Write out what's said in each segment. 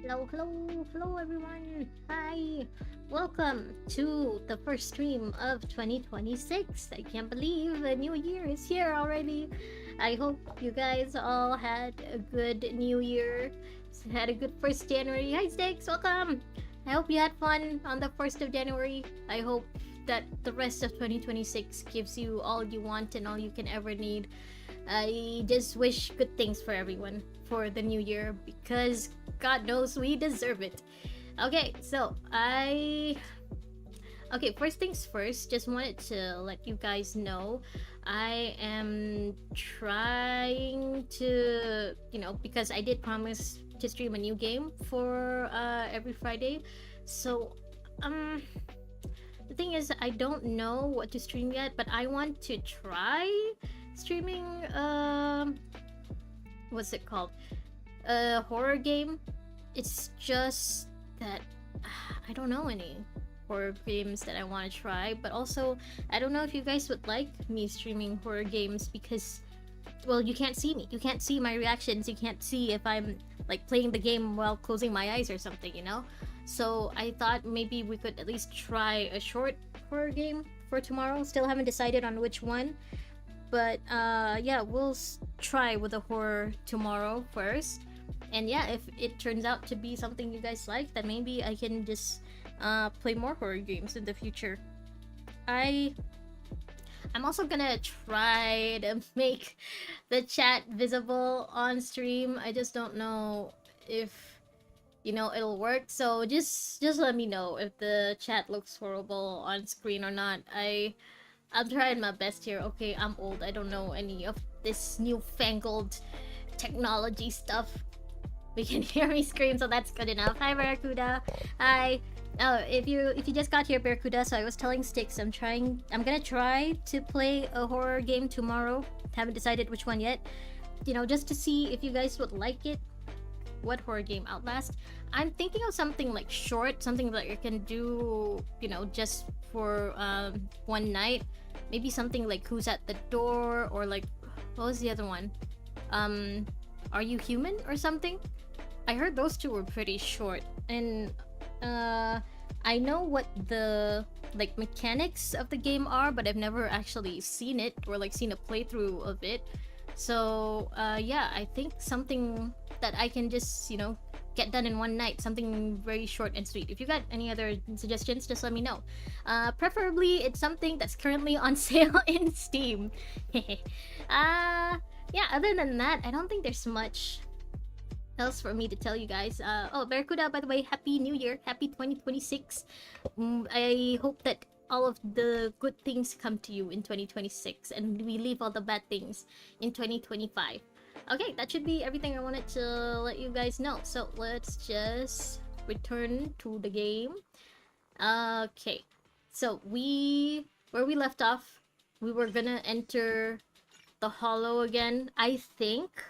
Hello everyone. Hi. Welcome to the first stream of 2026. I can't believe the new year is here already. I hope you guys all had a good new year. Had a good 1st January. Hi Sticks, welcome. I hope you had fun on the 1st of January. I hope that the rest of 2026 gives you all you want and all you can ever need. I just wish good things for everyone for the new year because God knows we deserve it. Okay, so Okay, first things first, just wanted to let you guys know I am trying to, because I did promise to stream a new game for every Friday. So, the thing is, I don't know what to stream yet, but I want to try streaming what's it called, a horror game. It's just that I don't know any horror games that I want to try, but also I don't know if you guys would like me streaming horror games because, well, you can't see me, you can't see my reactions, you can't see if I'm like playing the game while closing my eyes or something, so I thought maybe we could at least try a short horror game for tomorrow. Still haven't decided on which one, but yeah, we'll try with a horror tomorrow first. And yeah, if it turns out to be something you guys like, then maybe I can just play more horror games in the future. I'm also gonna try to make the chat visible on stream. I just don't know if it'll work, so just let me know if the chat looks horrible on screen or not. I'm trying my best here. Okay, I'm old, I don't know any of this newfangled technology stuff. We can hear me scream, so that's good enough. Hi Barracuda. Hi. Oh, if you just got here, Barracuda, so I was telling Sticks I'm gonna try to play a horror game tomorrow. Haven't decided which one yet. Just to see if you guys would like it. What horror game? Outlast? I'm thinking of something like short, something that you can do, just for one night. Maybe something like Who's at the Door, or like, what was the other one? Are You Human or something? I heard those two were pretty short, and I know what the mechanics of the game are, but I've never actually seen it or seen a playthrough of it. So yeah, I think something that I can just get done in one night, something very short and sweet. If you got any other suggestions, just let me know. Preferably it's something that's currently on sale in Steam. Yeah, other than that, I don't think there's much else for me to tell you guys. Oh, Barracuda, by the way, Happy New Year, Happy 2026. I hope that all of the good things come to you in 2026 and we leave all the bad things in 2025. Okay, that should be everything I wanted to let you guys know. So let's just return to the game. Okay, so where we left off, we were gonna enter the hollow again. I think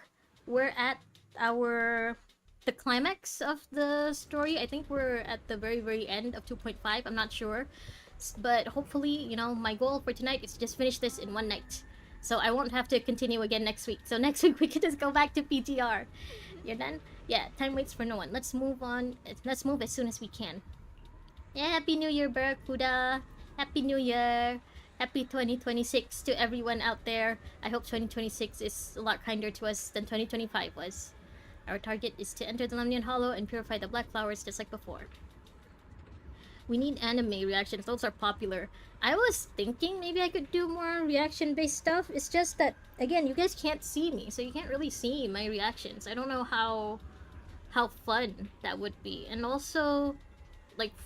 we're at the climax of the story. I think we're at the very end of 2.5. I'm not sure, but hopefully, my goal for tonight is to just finish this in one night, so I won't have to continue again next week. So next week we can just go back to PTR. You're done? Yeah, time waits for no one. Let's move on. Let's move as soon as we can. Yeah, Happy New Year, Barracuda. Happy New Year. Happy 2026 to everyone out there. I hope 2026 is a lot kinder to us than 2025 was. Our target is to enter the Lemnian Hollow and purify the black flowers just like before. We need anime reactions, those are popular. I was thinking maybe I could do more reaction-based stuff. It's just that, again, you guys can't see me, so you can't really see my reactions. I don't know how fun that would be. And also,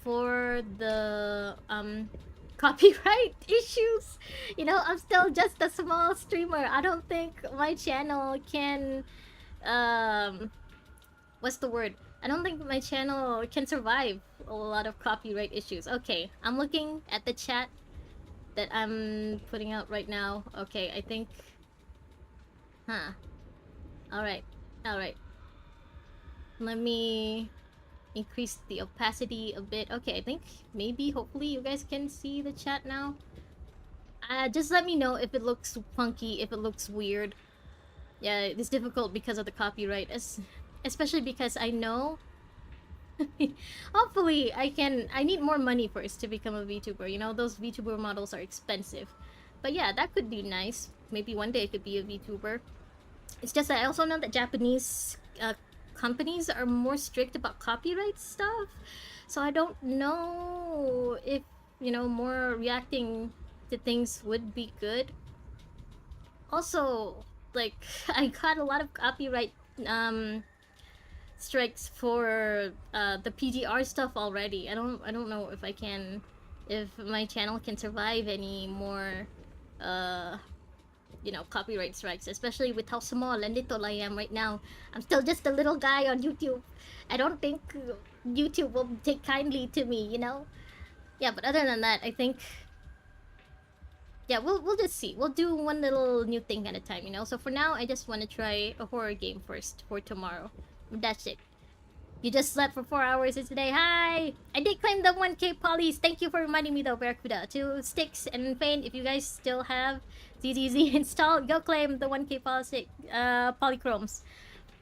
for the copyright issues, I'm still just a small streamer. I don't think my channel can what's the word? I don't think my channel can survive a lot of copyright issues. Okay, I'm looking at the chat that I'm putting out right now. Okay, I think... Alright. Let me increase the opacity a bit. Okay, I think maybe, hopefully, you guys can see the chat now. Just let me know if it looks funky, if it looks weird. Yeah, it's difficult because of the copyright, especially because I know Hopefully, I need more money first to become a VTuber. You know, those VTuber models are expensive. But yeah, that could be nice. Maybe one day I could be a VTuber. It's just that I also know that Japanese companies are more strict about copyright stuff. So I don't know if, you know, more reacting to things would be good. Also, like, I got a lot of copyright strikes for the PGR stuff already. I don't know if I can, if my channel can survive any more uh you know, copyright strikes, especially with how small and little I am right now. I'm still just a little guy on YouTube. I don't think YouTube will take kindly to me, you know? Yeah, but other than that, I think yeah, we'll just see. We'll do one little new thing at a time, you know? So for now, I just want to try a horror game first for tomorrow. That's it. You just slept for 4 hours today. Hi! I did claim the 1K polys. Thank you for reminding me though, Barracuda. To Sticks and Fane, if you guys still have ZZZ installed, go claim the 1K polychromes.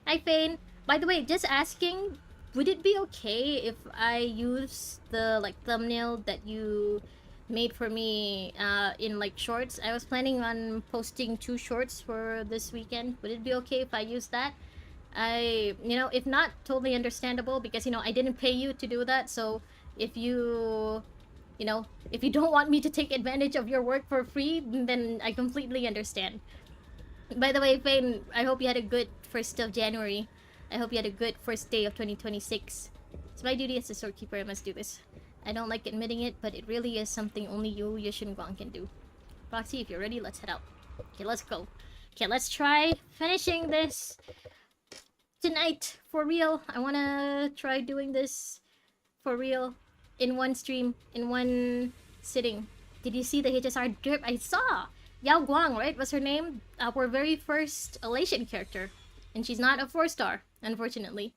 Hi, Fane. By the way, just asking, would it be okay if I use the like thumbnail that you made for me in like shorts? I was planning on posting 2 shorts for this weekend. Would it be okay if I use that? You know, if not, totally understandable because, you know, I didn't pay you to do that. So if you know, if you don't want me to take advantage of your work for free, then I completely understand. By the way, Fane, I hope you had a good 1st of January. I hope you had a good first day of 2026. It's my duty as a storekeeper, I must do this. I don't like admitting it, but it really is something only you, Yushin Guang, can do. Roxy, if you're ready, let's head out. Okay, let's go. Okay, let's try finishing this tonight for real. I wanna try doing this for real in one stream, in one sitting. Did you see the HSR drip? I saw! Yao Guang, right? Was her name? Our very first Elation character. And she's not a 4-star, unfortunately.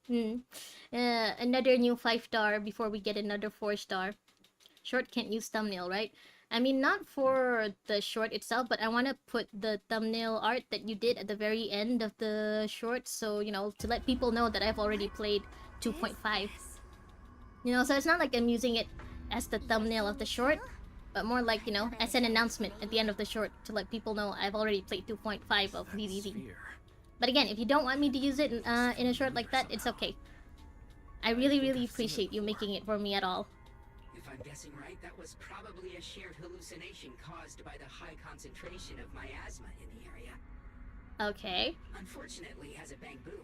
Another new 5-star before we get another 4-star. Short can't use thumbnail, right? I mean, not for the short itself, but I want to put the thumbnail art that you did at the very end of the short, so, you know, to let people know that I've already played 2.5. You know, so it's not like I'm using it as the thumbnail of the short, but more like, you know, as an announcement at the end of the short to let people know I've already played 2.5 of VVV. But again, if you don't want me to use it in a short like that, it's okay. I really appreciate you making it for me at all. If I'm guessing right, that was probably a shared hallucination caused by the high concentration of miasma in the area. Okay. Unfortunately, as a Bangbu,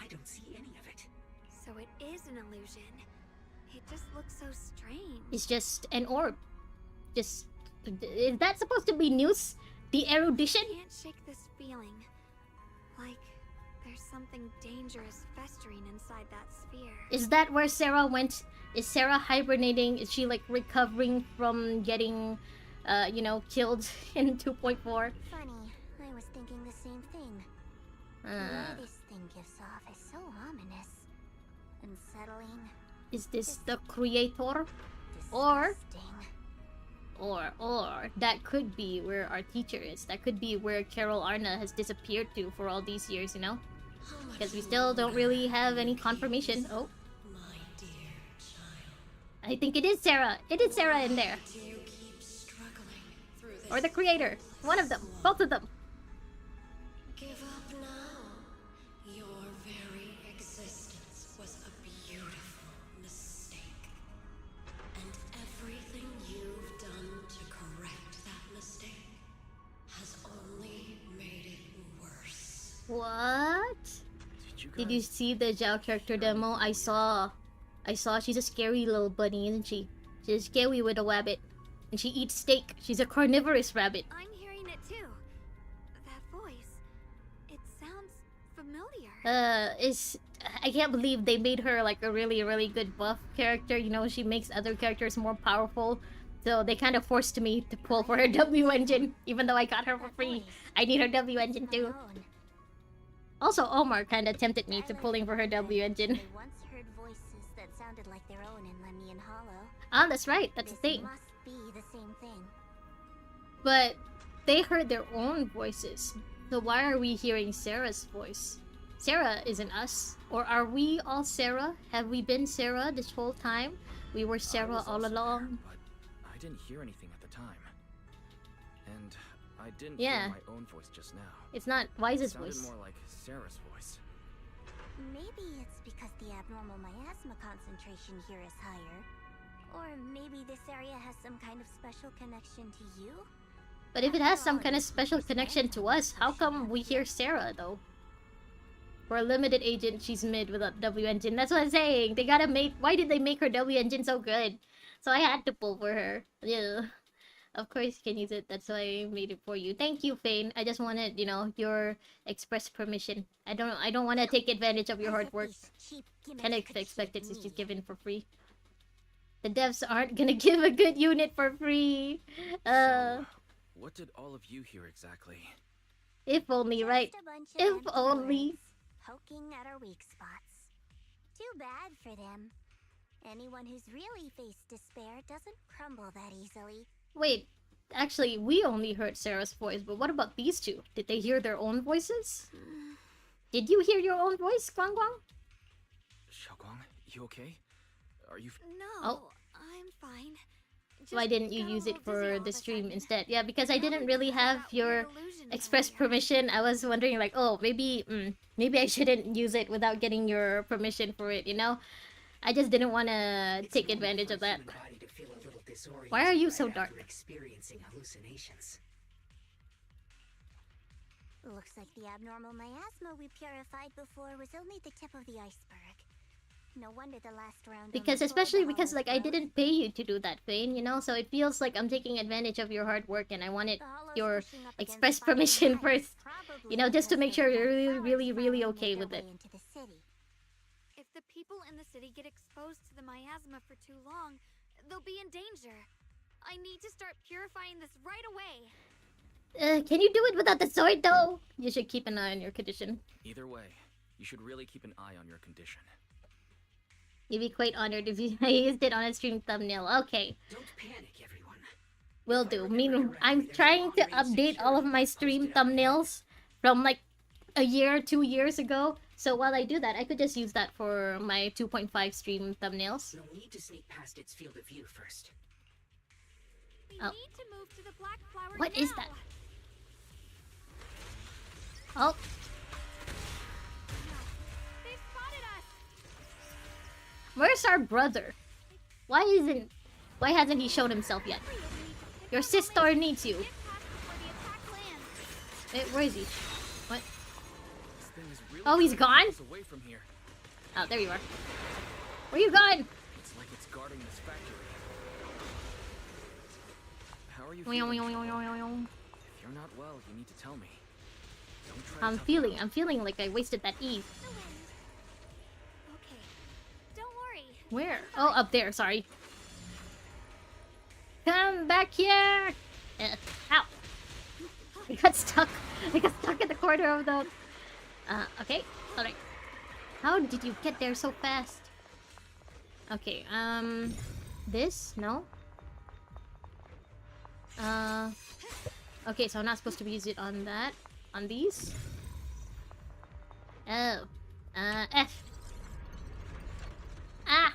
I don't see any of it. So it is an illusion. It just looks so strange. It's just an orb. Just... Is that supposed to be news? The erudition? I can't shake this feeling. Like there's something dangerous festering inside that sphere. Is that where Sarah went? Is Sarah hibernating? Is she like recovering from getting, you know, killed in 2.4? Funny, I was thinking the same thing. The way this thing gives off is so ominous. Unsettling. Is this the creator? Disgusting. Or that could be where our teacher is. That could be where Carol Arna has disappeared to for all these years, you know? Because we still don't really have any confirmation. Oh. My dear child. I think it is Sarah. It is Sarah in there. Do you keep struggling through this? Or the creator. One of them. Both of them. Give up now. Your very existence was a beautiful mistake. And everything you've done to correct that mistake has only made it worse. What? Did you see the Zhao character demo? I saw. She's a scary little bunny, isn't she? She's scary with a rabbit. And she eats steak. She's a carnivorous rabbit. I'm hearing it too. That voice. It sounds familiar. I can't believe they made her like a really good buff character. You know, she makes other characters more powerful. So they kind of forced me to pull for her W engine, even though I got her for free. I need her W engine too. Also, Omar kind of tempted me to pulling for her W engine. I once heard voices that sounded like their own in Lemnian Hollow. Ah, that's right. That's the This thing. must be the same thing. But they heard their own voices. So why are we hearing Sarah's voice? Sarah isn't us. Or are we all Sarah? Have we been Sarah this whole time? We were I Sarah was all also there, along. but I didn't hear anything at the time. And I didn't Yeah. hear my own voice just now. It's not It Wise's sounded voice. more like Sarah's voice. Maybe it's because the abnormal miasma concentration here is higher. Or maybe this area has some kind of special connection to you? But if it has some kind of special connection to us, how come we hear Sarah though? For a limited agent, she's mid without W engine. That's what I'm saying. They gotta make. Why did they make her W engine so good? So I had to pull for her. Yeah. Of course you can use it. That's why I made it for you. Thank you, Fane. I just wanted, you know, your express permission. I don't want to take advantage of your As hard if work. these cheap gimmicks And could expect it cheat since she's me. given for free. The devs aren't gonna give a good unit for free. So, what did all of you hear exactly? If only, Just right? a bunch of If empty only. words, poking at our weak spots. Too bad for them. Anyone who's really faced despair doesn't crumble that easily. Wait, actually, we only heard Sarah's voice, but what about these two? Did they hear their own voices? Did you hear your own voice, Guang Guang? Xiaoguang, you okay? Are you... No, Oh. I'm fine. Why didn't you use it for the stream instead? Yeah, because I didn't really have your express permission. I was wondering like, oh, maybe maybe I shouldn't use it without getting your permission for it, you know? I just didn't want to It's take normal advantage for of that. human body to feel a little disoriented Why are you right so after dark? experiencing hallucinations. Looks like the abnormal miasma we purified before was only the tip of the iceberg. No wonder the last round. Because especially because like I didn't pay you to do that, Fane, you know? So it feels like I'm taking advantage of your hard work and I wanted your express permission first. You know, just to make sure you're really okay with it. If the people in the city get exposed to the miasma for too long, they'll be in danger. I need to start purifying this right away. Can you do it without the sword though? You should keep an eye on your condition. Either way, you should really keep an eye on your condition. You'd be quite honored if you used it on a stream thumbnail. Okay, Don't panic, everyone. will do. Meanwhile, I'm trying to update all of my stream thumbnails from like a year, 2 years ago. So while I do that, I could just use that for my 2.5 stream thumbnails. You'll need to sneak past its field of view first. We Oh. need to move to the black flower What now. is that? Oh, They've spotted us. where's our brother? Why hasn't he shown himself yet? Hurry, we need to pick Your up the sister link. needs you. Get past before the attack lands. Wait, where is he? What? This thing is really Oh, he's trying to gone? keep us away from here. Oh, there you are. Where you gone? It's like it's guarding this factory. How are you I'm feeling? If you're not well, you need to tell me. Don't try to tough it out. feeling like I wasted that E. The wind. Okay. Don't worry. Where? Oh, up there, sorry. Come back here! Ow! I got stuck. I got stuck in the corner of the... okay. Alright. How did you get there so fast? Okay, this? No? Okay, so I'm not supposed to use it on that. On these? Oh. F. Ah!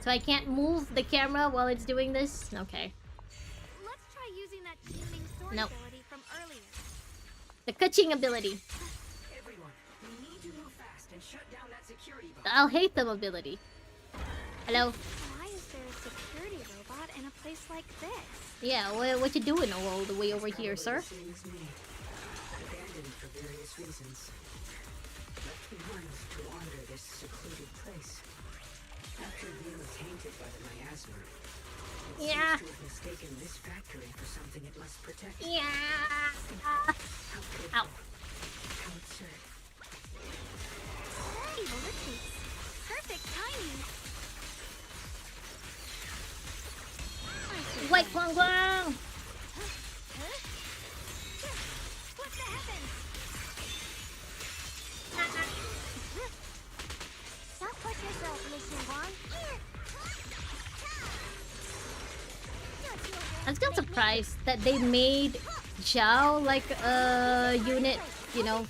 So I can't move the camera while it's doing this? Okay. Let's try using that teaming sword Nope. ability from earlier. The catching ability. Everyone, we need to move fast and shut down that security box. The I'll hate them ability. Hello? Why is there a security robot in a place like this? Yeah, what you doing all the way over here, sir? Same as me. Abandoned for various reasons. Left behind to wander this secluded place. After being tainted by the miasma, it Yeah. seems to have mistaken this factory for something it must protect. Yeah. How pitiful. Ow. How absurd. Evil retreats. Perfect timing. White Guang Guang! What the heavens? Don't push yourself, Mission Wong. I'm still surprised that they made Zhao like a unit, you know,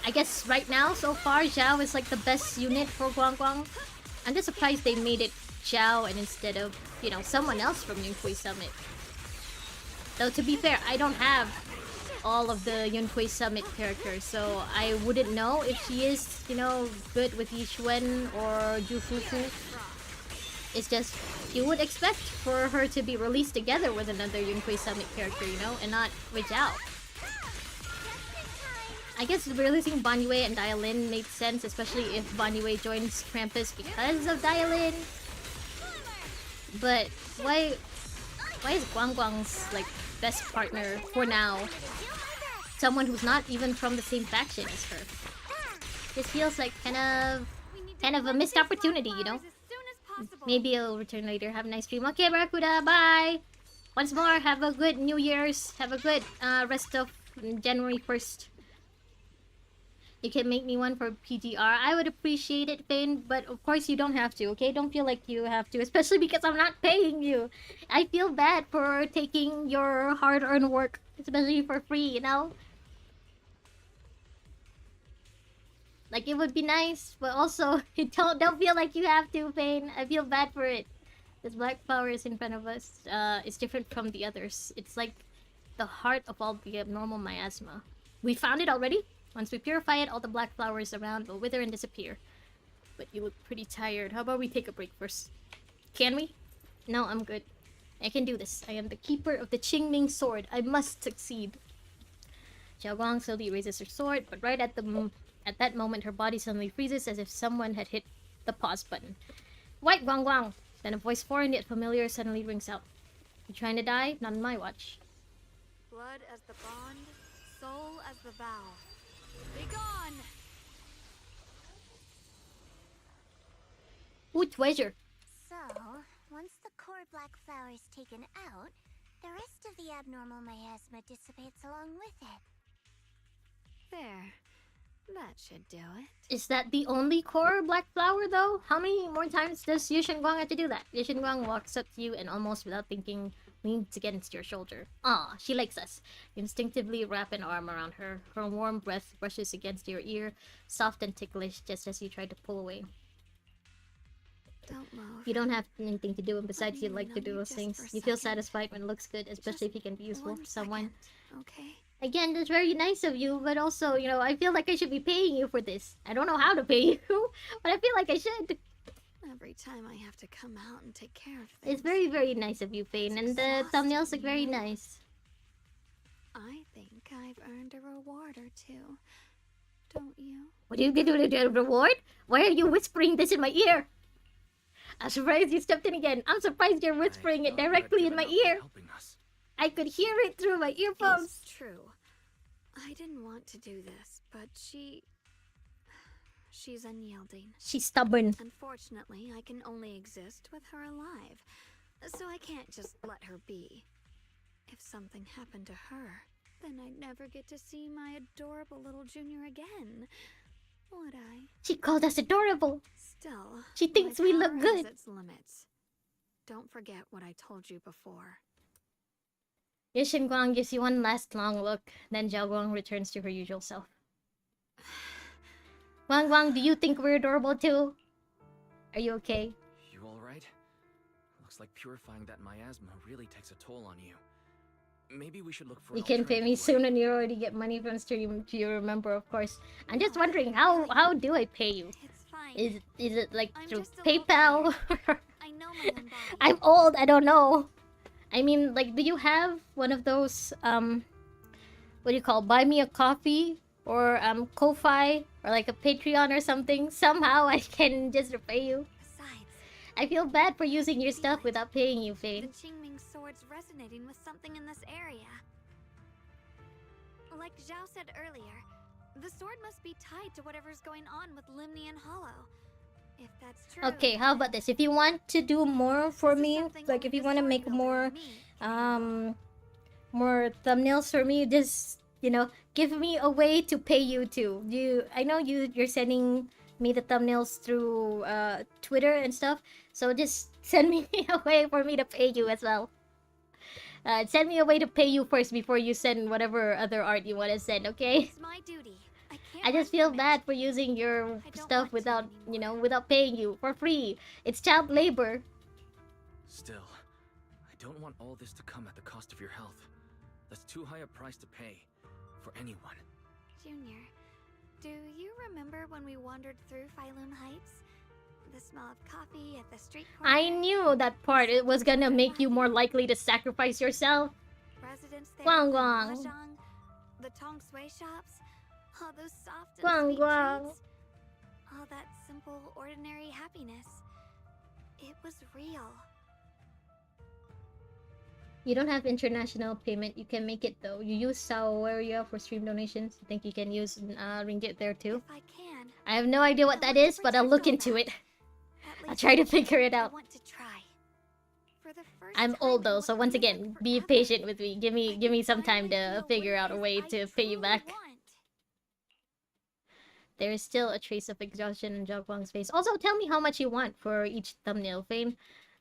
I guess right now, so far, Zhao is like the best unit for Guang Guang. I'm just surprised they made it Zhao and instead of, you know, someone else from Yunkui Summit. Though to be fair, I don't have all of the Yunkui Summit characters, so I wouldn't know if she is, you know, good with Yixuan or Jufufu. It's just, you would expect for her to be released together with another Yunkui Summit character, you know, and not with Zhao. I guess releasing Banyue and Dialin makes sense, especially if Banyue joins Krampus because of Dialin. But why is Guang Guang's like best partner for now someone who's not even from the same faction as her? This feels like kind of a missed opportunity, you know? Maybe I'll return later. Have a nice stream. Okay, Barracuda, bye! Once more, have a good New Year's. Have a good rest of January 1st. You can make me one for PGR. I would appreciate it, Fane, but of course you don't have to, okay? Don't feel like you have to, especially because I'm not paying you. I feel bad for taking your hard-earned work, especially for free, you know? Like, it would be nice, but also, don't feel like you have to, Fane. I feel bad for it. This black flower is in front of us. It's different from the others. It's like the heart of all the abnormal miasma. We found it already. Once we purify it, all the black flowers around will wither and disappear. But you look pretty tired. How about we take a break first? Can we? No, I'm good. I can do this. I am the keeper of the Qingming sword. I must succeed. Xiao Guang slowly raises her sword, but right at that moment, her body suddenly freezes as if someone had hit the pause button. White Guang Guang! Then a voice foreign yet familiar suddenly rings out. You trying to die? Not on my watch. Blood as the bond, soul as the vow. Be gone! Ooh, treasure. So, once the core black flower is taken out, the rest of the abnormal miasma dissipates along with it. There. That should do it. Is that the only core black flower though? How many more times does Yushin Guang have to do that? Yushin Guang walks up to you and almost without thinking leans against your shoulder. Ah, she likes us. You instinctively wrap an arm around her. Her warm breath brushes against your ear, soft and ticklish, just as you try to pull away. Don't move. You don't have anything to do, and besides you like to do those things. You feel satisfied when it looks good, especially if you can be useful for someone. Okay. Again, that's very nice of you, but also, you know, I feel like I should be paying you for this. I don't know how to pay you, but I feel like I should. Every time I have to come out and take care of things. It's very, very nice of you, Fane, and the thumbnails look very nice. I think I've earned a reward or two. Don't you? What are you gonna do with a reward? Why are you whispering this in my ear? I'm surprised you stepped in again. I'm surprised you're whispering it directly in my ear. I could hear it through my earphones. It's true. I didn't want to do this, but she's unyielding. She's stubborn. Unfortunately, I can only exist with her alive, so I can't just let her be. If something happened to her, then I'd never get to see my adorable little junior again, would I? She called us adorable. Still, She thinks my we look power good. has its limits. Don't forget what I told you before. Yushin Guang gives you one last long look, then Zhao Guang returns to her usual self. Guang Guang, do you think we're adorable too? Are you okay? You alright? Looks like purifying that miasma really takes a toll on you. Maybe we should look for You can pay me soon and you already get money from stream to you remember, of course. I'm just wondering, how do I pay you? It's fine. Is it like I'm through just a little PayPal? I know my own body. I'm old, I don't know. I mean, like, do you have one of those, what do you call, buy me a coffee? Or, Ko-Fi? Or like a Patreon or something? Somehow I can just repay you. Besides, I feel bad for using your stuff without paying you, the Fane. Qingming sword's resonating with something in this area. Like Zhao said earlier, the sword must be tied to whatever's going on with Limnian Hollow. If that's true. Okay, how about this? If you want to do more for me, like if you want to make more, more thumbnails for me, just, you know, give me a way to pay you too. I know you're sending me the thumbnails through Twitter and stuff, so just send me a way for me to pay you as well. Send me a way to pay you first before you send whatever other art you want to send, okay? It's my duty. I can't I just run feel from bad it. for using your I don't stuff want to without, anymore. without paying you for free. It's child labor. Still, I don't want all this to come at the cost of your health. That's too high a price to pay for anyone. Junior, do you remember when we wandered through Phylum Heights? The smell of coffee at the street corner? I knew that part. It was gonna make you more likely to sacrifice yourself. Residents there, Guang the Guang. mahjong, the tong sui shops, all those soft and Guang sweet Guang. treats, all that simple, ordinary happiness. It was real. You don't have international payment. You can make it though. You use Saweria for stream donations. I think you can use ringgit there too. If I can, I have no idea what I that want to is, but I'll protect look all into that. it. At I'll least try to figure it I out. want to try. For the first I'm time old in though, what so once feels like again, be forever, patient with me. I Give can me some time finally to feel figure what out it a is way I to pay you truly back. want. There is still a trace of exhaustion in Jogwang's face. Also, tell me how much you want for each thumbnail, Fane.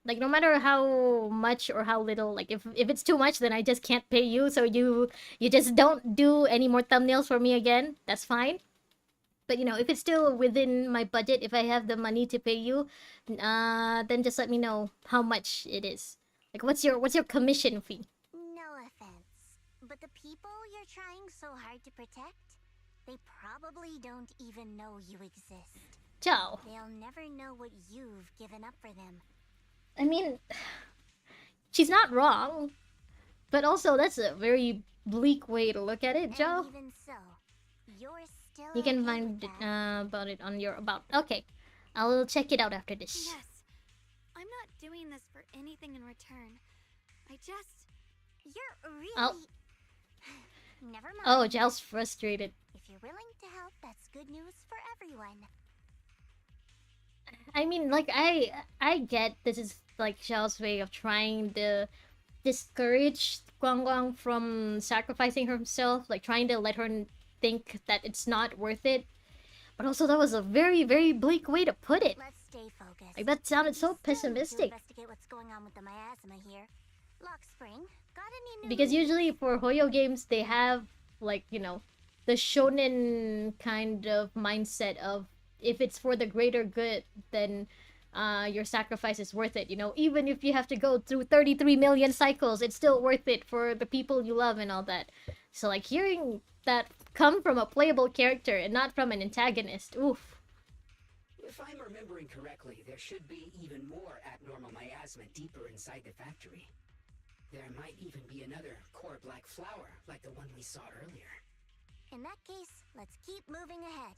Like, no matter how much or how little, like, if it's too much, then I just can't pay you, so you just don't do any more thumbnails for me again. That's fine. But, if it's still within my budget, if I have the money to pay you, then just let me know how much it is. Like, what's your commission fee? No offense, but the people you're trying so hard to protect, they probably don't even know you exist. Ciao. They'll never know what you've given up for them. I mean, she's not wrong. But also, that's a very bleak way to look at it, Joe. And even so, you're still You can okay find with that. about it on your about. Okay, I'll check it out after this. Yes. I'm not doing this for anything in return. I just... You're really... Oh. Never mind. Oh, Zhao's frustrated. If you're willing to help, that's good news for everyone. I mean, like, I get this is like Zhao's way of trying to discourage Guang Guang from sacrificing himself, like trying to let her think that it's not worth it. But also, that was a very, very bleak way to put it. Let's stay focused. Like, that sounded We so still need to pessimistic. investigate what's going on with the miasma here. Lock Spring, got any news? Because usually for Hoyo games, they have, like, the shonen kind of mindset of if it's for the greater good, then your sacrifice is worth it. Even if you have to go through 33 million cycles, it's still worth it for the people you love and all that. So, like, hearing that come from a playable character and not from an antagonist, oof. If I'm remembering correctly, there should be even more abnormal miasma deeper inside the factory. There might even be another core black flower, like the one we saw earlier. In that case, let's keep moving ahead.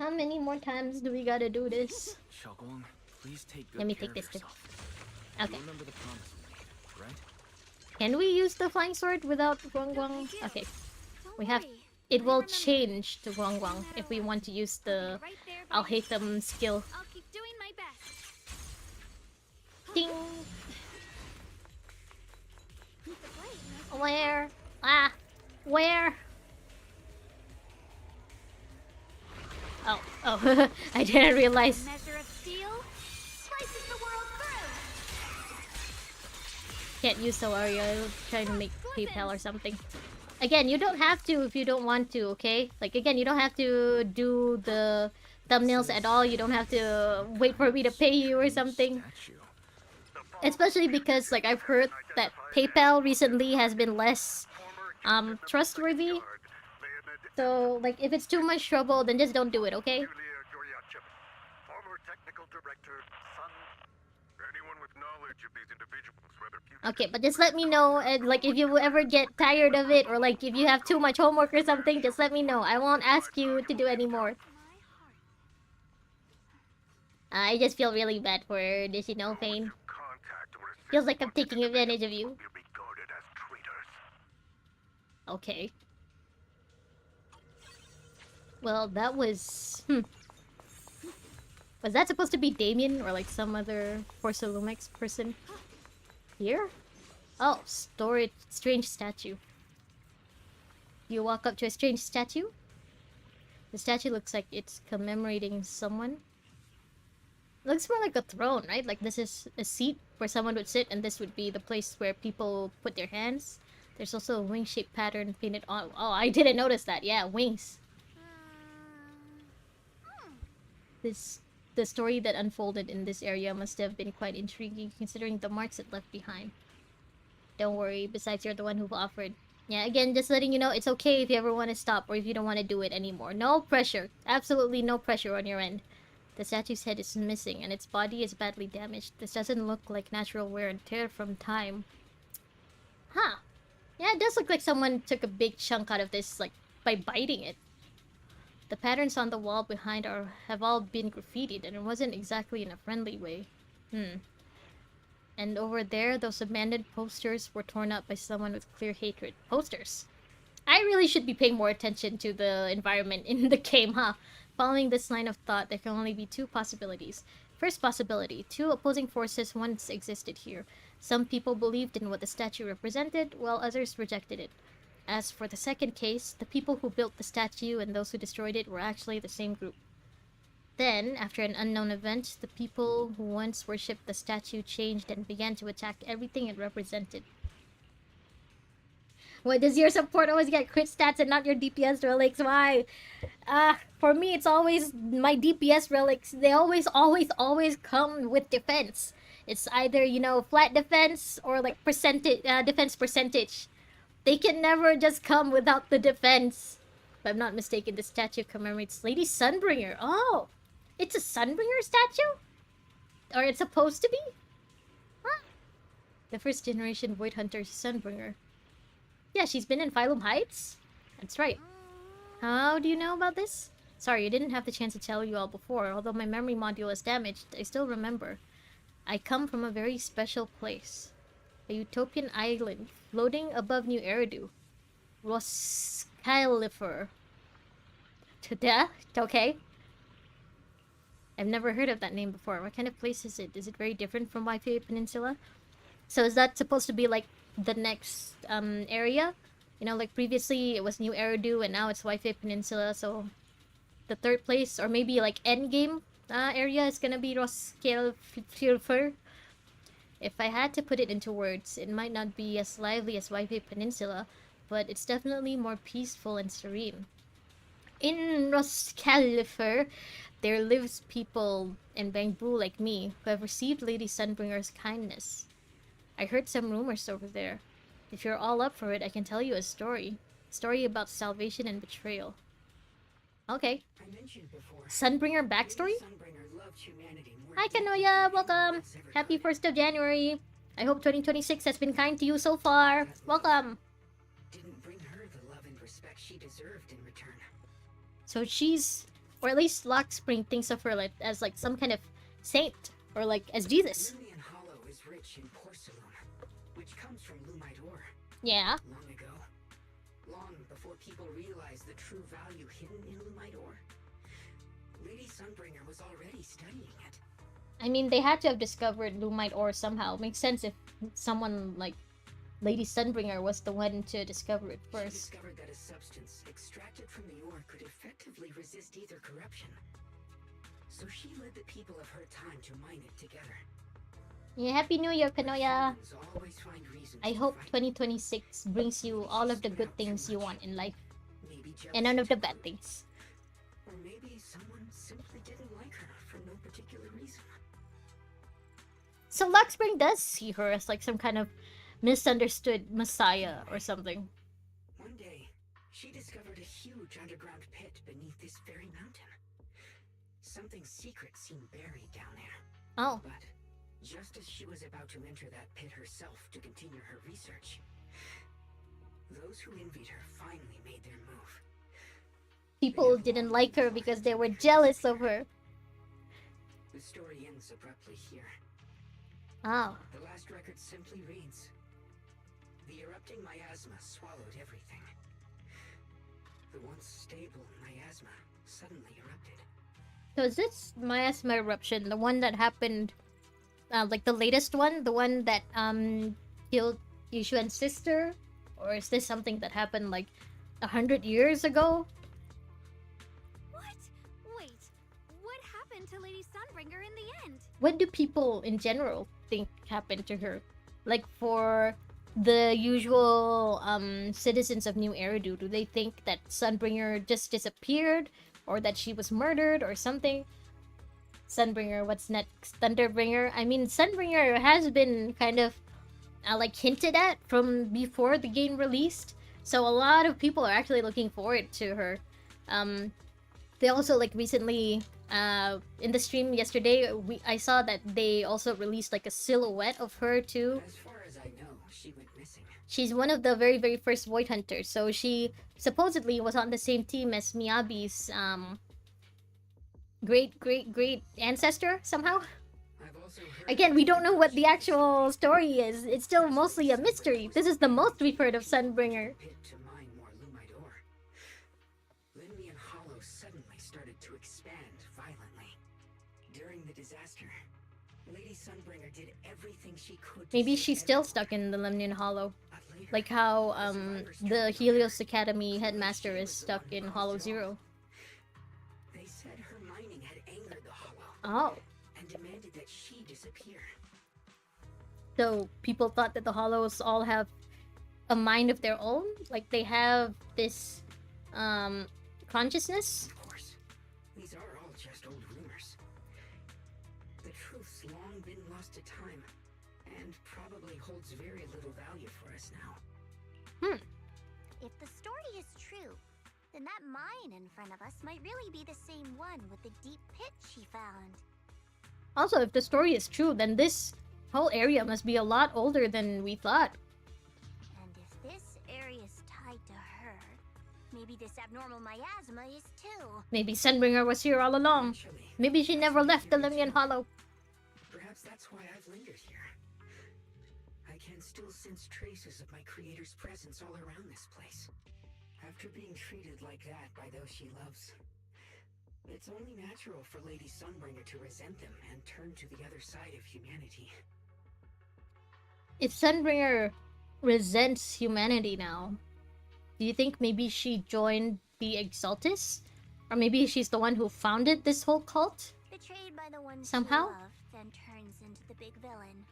How many more times do we gotta do this? Xiaoguang, please take good Let me care take this of too. yourself. Okay. You remember the promise we made, right? Can we use the flying sword without Guang Guang? Okay. We have... It will change to Guang Guang if we want to use the I'll hate them skill. I'll keep doing my best. Ding! The blade knows Where? Ah! Where? Oh, I didn't realize. measure of steel slices the world through. Can't use Solaria. Trying to make PayPal or something. Again, you don't have to if you don't want to, okay? Like, again, you don't have to do the thumbnails at all. You don't have to wait for me to pay you or something. Statue. Especially because, like, I've heard that PayPal recently has been less, trustworthy. So, like, if it's too much trouble, then just don't do it, okay? Former technical director, son, anyone with knowledge of these individuals, whether Okay, but just let me know, and, like, if you ever get tired of it, or, like, if you have too much homework or something, just let me know. I won't ask you to do anymore. I just feel really bad for this, Fane. contact or assist Feels like I'm taking advantage of you. will be regarded as traitors. Okay. Well, that was... Was that supposed to be Damien or like some other Force Lumix person? Here? Oh, strange statue. You walk up to a strange statue? The statue looks like it's commemorating someone. Looks more like a throne, right? Like this is a seat where someone would sit and this would be the place where people put their hands. There's also a wing-shaped pattern painted on... Oh, I didn't notice that. Yeah, wings. the story that unfolded in this area must have been quite intriguing considering the marks it left behind. Don't worry, besides you're the one who offered. Yeah, again, just letting you know it's okay if you ever want to stop or if you don't want to do it anymore. No pressure. Absolutely no pressure on your end. The statue's head is missing and its body is badly damaged. This doesn't look like natural wear and tear from time. Huh. Yeah, it does look like someone took a big chunk out of this, like, by biting it. The patterns on the wall behind have all been graffitied, and it wasn't exactly in a friendly way. And over there, those abandoned posters were torn up by someone with clear hatred. Posters. I really should be paying more attention to the environment in the game, huh? Following this line of thought, there can only be two possibilities. First possibility, two opposing forces once existed here. Some people believed in what the statue represented, while others rejected it. As for the second case, the people who built the statue and those who destroyed it were actually the same group. Then, after an unknown event, the people who once worshipped the statue changed and began to attack everything it represented. Why does your support always get crit stats and not your DPS relics? Why? For me, it's always my DPS relics. They always come with defense. It's either, you know, flat defense or like defense percentage. They can never just come without the defense. If I'm not mistaken, the statue commemorates Lady Sunbringer. Oh! It's a Sunbringer statue? Or it's supposed to be? Huh? The first generation Void Hunter Sunbringer. Yeah, she's been in Phylum Heights? That's right. How do you know about this? Sorry, I didn't have the chance to tell you all before. Although my memory module is damaged, I still remember. I come from a very special place. A utopian island floating above New Eridu. Roskillifer. Okay. I've never heard of that name before. What kind of place is it? Is it very different from Wi-Fi Peninsula? So is that supposed to be like the next area? You know, like previously it was New Eridu and now it's Wi-Fi Peninsula, so the third place or maybe like endgame area is gonna be Roskillifer. If I had to put it into words, it might not be as lively as Wi-Fi Peninsula, but it's definitely more peaceful and serene. In Roskillifer, there lives people in Bangbu like me who have received Lady Sunbringer's kindness. I heard some rumors over there. If you're all up for it, I can tell you a story. Story about salvation and betrayal. Okay. I mentioned before, Sunbringer backstory? Sunbringer loved humanity more Hi deeply Kanoya, than welcome! anyone else ever Happy could. 1st of January! I hope 2026 has been kind to you so far. Welcome! Didn't bring her the love and respect she deserved in return. So she's, or at least Lockspring thinks of her like as like some kind of saint, or like as Jesus. Lilian Hollow is rich in porcelain, which comes from Lumite ore. Yeah. Long ago, long before people realized the true value hidden in Lumite ore, Lady Sunbringer was already studying it. I mean, they had to have discovered Lumite ore somehow. Makes sense if someone like Lady Sunbringer was the one to discover it She first. discovered that a substance extracted from the ore could effectively resist either corruption. So she led the people of her time to mine it together. Yeah, Happy New Year, Kanoya! Humans always find reasons I to hope fight. 2026 brings you all of the good things you want in life, Maybe and none of the jealousy bad things. Or maybe someone simply didn't like her for no particular reason. So Lockspring does see her as like some kind of misunderstood messiah or something. One day, she discovered a huge underground pit beneath this very mountain. Something secret seemed buried down there. Oh, But just as she was about to enter that pit herself to continue her research, those who envied her finally made their move. people didn't like her because they were jealous of her. The story ends abruptly here. Oh, The last record simply reads, "The erupting miasma swallowed everything. The once stable miasma suddenly erupted." so is this miasma eruption the one that happened, like the latest one, the one that killed Yushuan's sister, or is this something that happened like 100 years ago? What? Wait, what happened to Lady Sunbringer in the end? What do people in general think happened to her? Like for the usual citizens of New Eridu, do they think that Sunbringer just disappeared or that she was murdered or something? Sunbringer, what's next? Thunderbringer. I mean, Sunbringer has been kind of like hinted at from before the game released, so a lot of people are actually looking forward to her. They also like recently in the stream yesterday I saw that they also released like a silhouette of her too. As far as I know, she went missing. She's one of the very first Void Hunters, so she supposedly was on the same team as Miyabi's great ancestor somehow. I've also heard Again, we don't know what the actual story is. It's still mostly a mystery. This is the most we've heard of Sunbringer. pit to mine more lumite ore. Limnian Hollow suddenly started to expand violently. During the disaster, Lady Sunbringer did everything she could. Maybe she's still stuck in the Lemnian Hollow. But later, Like how the Helios Academy headmaster is stuck in Hollow Zero. they said her mining had angered the Hollow Oh. and demanded that she disappear. So people thought that the Hollows all have a mind of their own? Like they have this consciousness? Of course, these are all just old rumors. The truth's long been lost to time, and probably holds very little value for us now. If the story is true, then that mine in front of us might really be the same one with the deep pit she found. Also, if the story is true, then this whole area must be a lot older than we thought. And if this area is tied to her, maybe this abnormal miasma is too. Maybe Sunbringer was here all along. Actually, Maybe she never left the Lemnian Hollow. perhaps that's why I've lingered here. I can still sense traces of my creator's presence all around this place. After being treated like that by those she loves, it's only natural for Lady Sunbringer to resent them and turn to the other side of humanity. If Sunbringer resents humanity now, do you think maybe she joined the Exaltus? Or maybe she's the one who founded this whole cult? Betrayed by the ones Somehow? she loved, then turns into the big villain.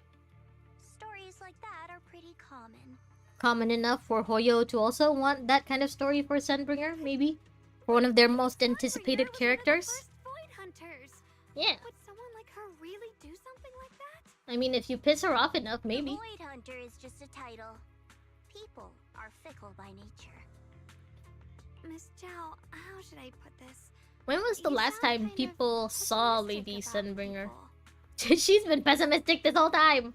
Stories like that are pretty common. Common enough for Hoyo to also want that kind of story for Sunbringer, maybe? For one of their most anticipated characters? Void Hunters. Yeah. Would someone like her really do something like that? I mean, if you piss her off enough, maybe. The Void Hunter is just a title. People are fickle by nature. Miss Zhao, how should I put this? When was the You last sound time kind of people saw pessimistic Lady about Sunbringer? people. She's been pessimistic this whole time.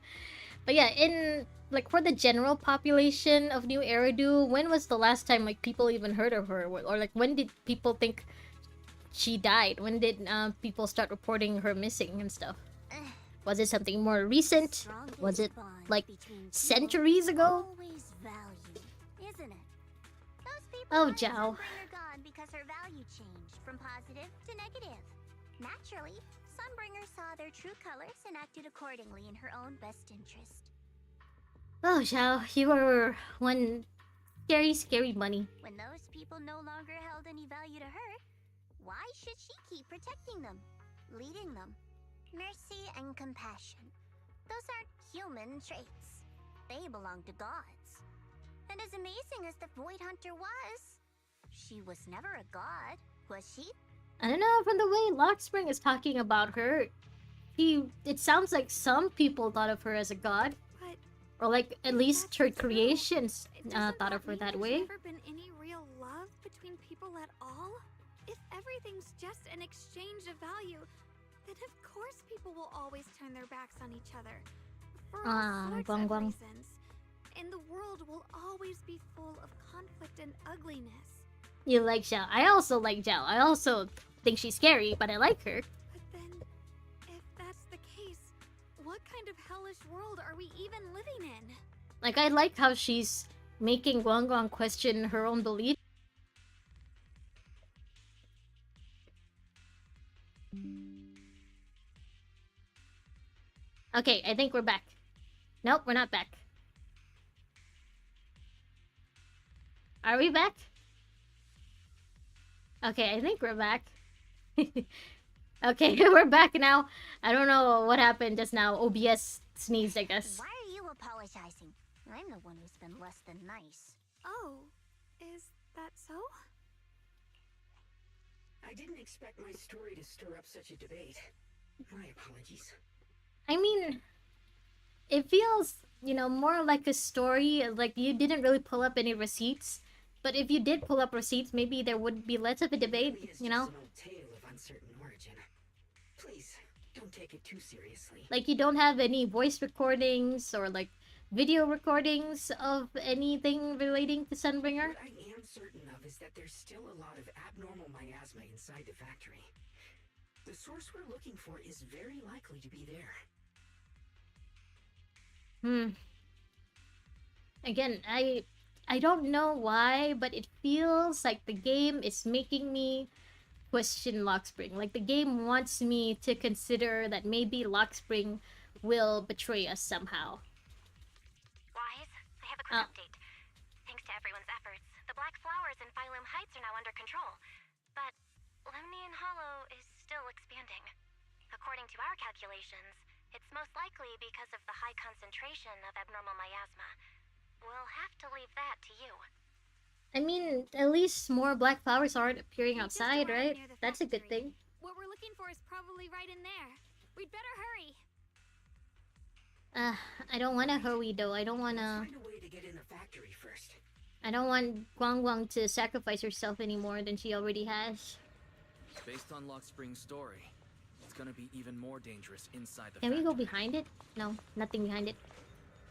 But yeah, in like for the general population of New Eridu, when was the last time like people even heard of her, or like when did people think she died? When did people start reporting her missing and stuff? Was it something more recent? Strongest Was it bond like between people centuries ago? always value, isn't it? Those people Oh, wanted Zhao. Sunbringer gone because her value changed from positive to negative. Naturally, Sunbringer saw their true colors and acted accordingly in her own best interest. Oh, Xiao, you were one scary bunny. When those people no longer held any value to her, why should she keep protecting them, leading them? Mercy and compassion. Those aren't human traits. They belong to gods. And as amazing as the Void Hunter was, she was never a god, was she? I don't know, from the way Lockspring is talking about her, it sounds like some people thought of her as a god. But Or like at if least that's her true, creations doesn't thought of her mean that there's way. never been any real love between people at all? If everything's just an exchange of value, then of course people will always turn their backs on each other. For all sorts Guang of Guang. reasons. And the world will always be full of conflict and ugliness. You like Xiao. I also like Zhao. I also think she's scary, but I like her. But then, if that's the case, what kind of hellish world are we even living in? Like, I like how she's making Guang Guang question her own belief. Okay, I think we're back. Nope, we're not back. Are we back? Okay, I think we're back. Okay, we're back now. I don't know what happened just now. OBS sneezed, I guess. Why are you apologizing? I'm the one who's been less than nice. Oh, is that so? I didn't expect my story to stir up such a debate. My apologies. I mean, it feels, more like a story. Like you didn't really pull up any receipts. But if you did pull up receipts, maybe there would be less of a It debate, really is you just know? an old tale of uncertain origin. Please, don't take it too seriously. Like you don't have any voice recordings or like video recordings of anything relating to Sunbringer? What I am certain of is that there's still a lot of abnormal miasma inside the factory. The source we're looking for is very likely to be there. Again, I don't know why, but it feels like the game is making me question Lockspring. Like the game wants me to consider that maybe Lockspring will betray us somehow. Wise, I have a quick Oh. update. Thanks to everyone's efforts, the Black Flowers in Phylum Heights are now under control. But Lemnian Hollow is still expanding. According to our calculations, it's most likely because of the high concentration of abnormal miasma. We'll have to leave that to you. I mean, at least more black flowers aren't appearing We just outside, arrived right? near the That's a good factory. thing. What we're looking for is probably right in there. We'd better hurry. I don't wanna hurry though. I don't Let's wanna. find a way to get in the factory first. I don't want Guang Guang to sacrifice herself any more than she already has. Based on Lockspring's story, it's gonna be even more dangerous inside the Can we go factory. behind it? No, nothing behind it.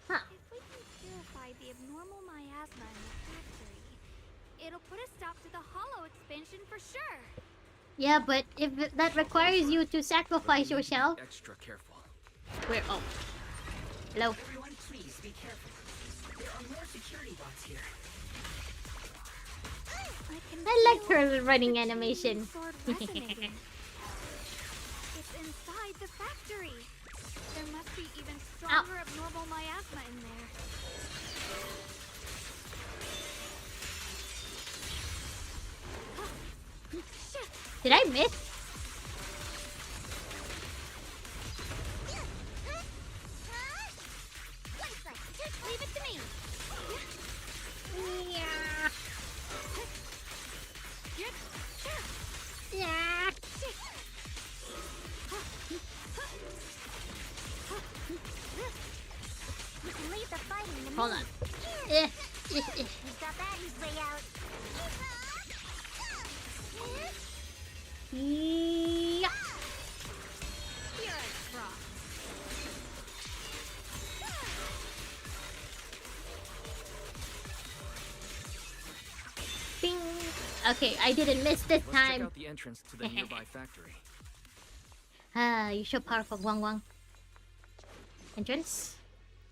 Huh. If we can purify the abnormal miasma in the factory, it'll put a stop to the hollow expansion for sure. Yeah, but if that requires you to But we sacrifice need to be yourself, extra careful. where? Oh, hello. Everyone, please be careful. There are more security bots here. I like feel her running the animation. sword resonating. It's inside the factory. There must be even stronger abnormal miasma in there. Shit! Did I miss? Leave it to me. Yeah. Yeah. You can leave the fighting to me. Hold on. He's got that his way out. Yeah. Here I drop. Bing. Okay, I didn't miss this Let's check time. out the entrance to the nearby factory. Ah, you're so powerful, Guang Guang. Entrance.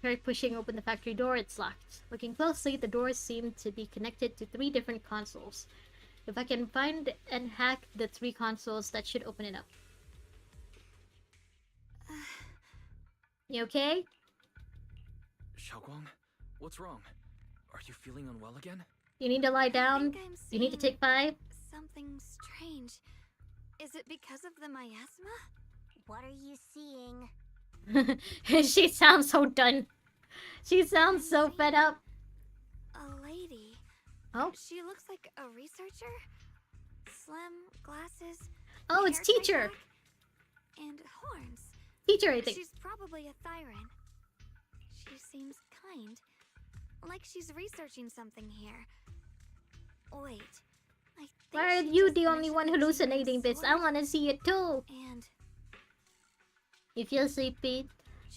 Try pushing open the factory door, it's locked. Looking closely, the doors seem to be connected to 3 different consoles. If I can find and hack the 3 consoles, that should open it up. You okay? Xiaoguang, what's wrong? Are you feeling unwell again? You need to lie I down. think I'm You need to seeing take 5. something strange. Is it because of the miasma? What are you seeing? She sounds so done. She sounds so fed up. A lady. Oh, She looks like a researcher. Slim, glasses. oh, it's hair tied teacher. back, and horns. Teacher, I think. She's probably a Thyran. She seems kind. Like she's researching something here. Wait. I think Why are she you just the only mentioned one that she hallucinating wears this? I sword want to see it too. And You feel sleepy?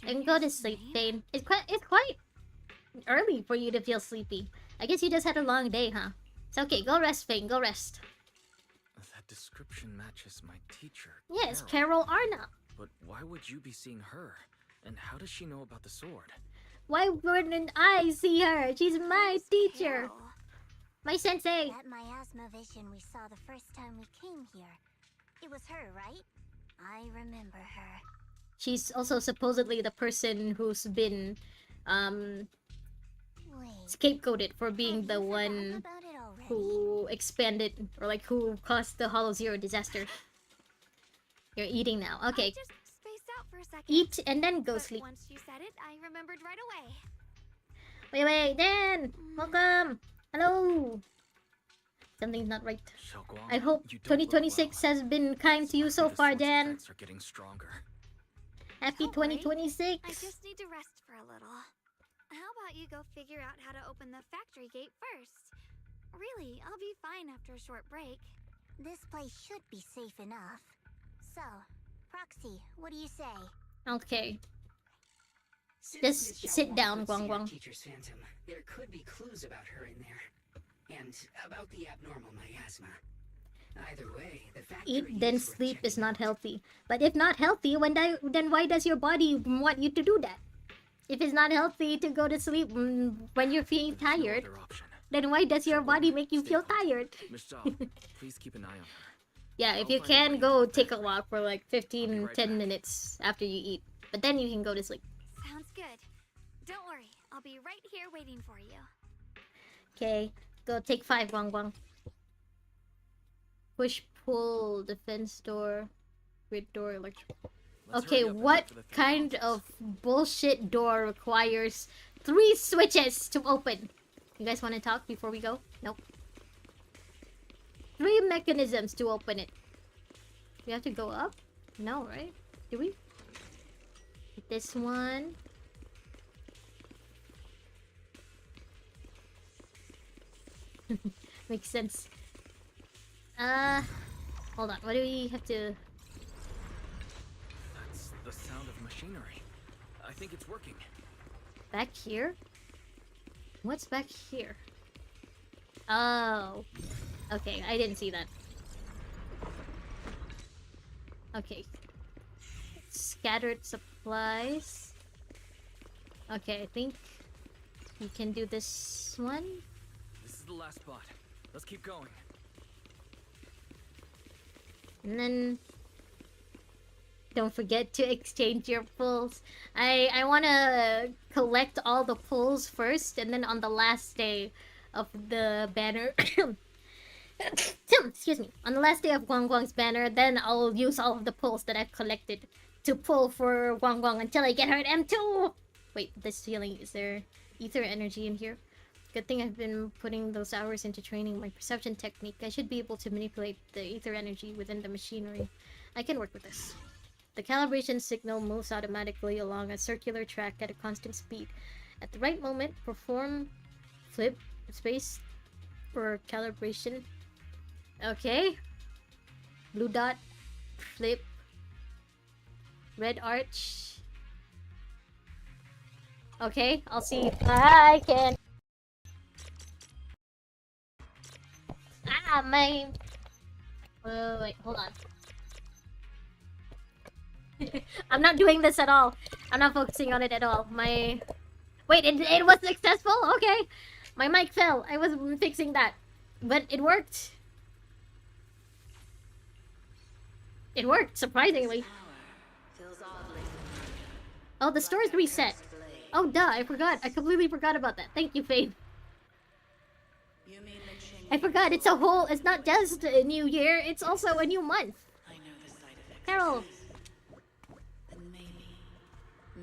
And go to Junior's sleep, name? Thane. It's quite early for you to feel sleepy. I guess you just had a long day, huh? It's okay. Go rest, Thane. Go rest. That description matches my teacher. Yes, Carol. Carol Arna. But why would you be seeing her? And how does she know about the sword? Why wouldn't I see her? She's my Who's teacher. Carol? My sensei. That miasma vision we saw the first time we came here. It was her, right? I remember her. She's also supposedly the person who's been Wait. scapegoated for being have the you forgotten one about it already? who expanded or like who caused the Hollow Zero disaster. You're eating now. I Okay. just spaced out for a second. Eat and then go But sleep. once you said it, I remembered right away. Wait, Dan! Welcome! Hello! Something's not right. Xiaoguang, I hope you don't look 2026 well. has been kind to you so The far, sword's Dan. effects are getting stronger. Happy Don't worry. 2026. I just need to rest for a little. How about you go figure out how to open the factory gate first? Really, I'll be fine after a short break. This place should be safe enough. So, Proxy, what do you say? Okay. Since Just Miss Xiao sit Guang down, could see Guang her Guang. teacher's phantom, there could be clues about her in there. And about the abnormal miasma. Either way, the factory Eat then is worth sleep is checking not out. healthy. But if not healthy, then why does your body want you to do that? If it's not healthy to go to sleep when you're feeling There's no tired, other option. then why does your Xiaoguang, body make you stay feel put. tired? Miss Zhao, please keep an eye on her. Yeah, if I'll you find a way can, to go get take a back. walk for like I'll 15, be right 10 back. minutes after you eat. But then you can go to sleep. Sounds good. Don't worry, I'll be right here waiting for you. Okay, go take 5, Guang Guang. Push, pull, defense door, grid door, electric. Let's Okay, hurry up and what head for the third kind conference. of bullshit door requires 3 switches to open? You guys want to talk before we go? Nope. 3 mechanisms to open it. We have to go up? No, right? Do we? This one. Makes sense. Hold on. What do we have to... That's the sound of machinery. I think it's working. Back here? What's back here? Oh. Okay, I didn't see that. Okay. Scattered supplies. Okay, I think we can do this one. This is the last spot. Let's keep going. And then don't forget to exchange your pulls. I want to collect all the pulls first, and then on the last day of the banner excuse me, on the last day of Guang Guang's banner, then I'll use all of the pulls that I've collected to pull for Guang Guang until I get her at M2. Wait, this ceiling, is there ether energy in here? Good thing I've been putting those hours into training my perception technique. I should be able to manipulate the ether energy within the machinery. I can work with this. The calibration signal moves automatically along a circular track at a constant speed. At the right moment, perform flip space for calibration. Okay. Blue dot, flip, red arch. Okay, I'll see if I can. Ah, my... wait, hold on. I'm not doing this at all. I'm not focusing on it at all. My... Wait, it was successful? Okay. My mic fell. I was fixing that. But it worked. It worked, surprisingly. Oh, the store's reset. Oh, duh, I forgot. I completely forgot about that. Thank you, Faith. I forgot, it's not just a new year, it's also a new month. I know the side effects. Carol. And